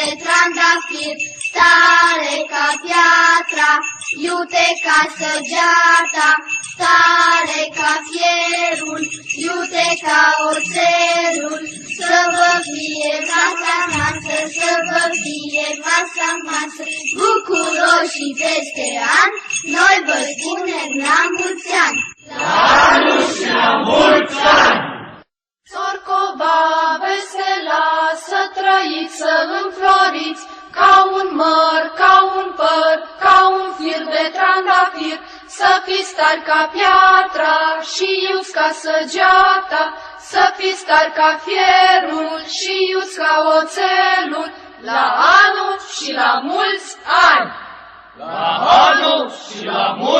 de trandafir, tare ca piatra, iute ca săgeata, tare ca fierul, iute ca oțelul. Să vă fie casa noastră, să vă fie casa noastră, bucuroși peste an, noi vă spunem la mulți ani. La anul și la mulți ani! Sorcova vesela, să trăiți, să înfloriți, ca un măr, ca un păr, ca un fir de trandafir, să fiți tari ca piatra și iuți ca săgeata, să fiți tari ca fierul și iuți ca oțelul, la anul și la mulți ani! La anul și la mulți ani!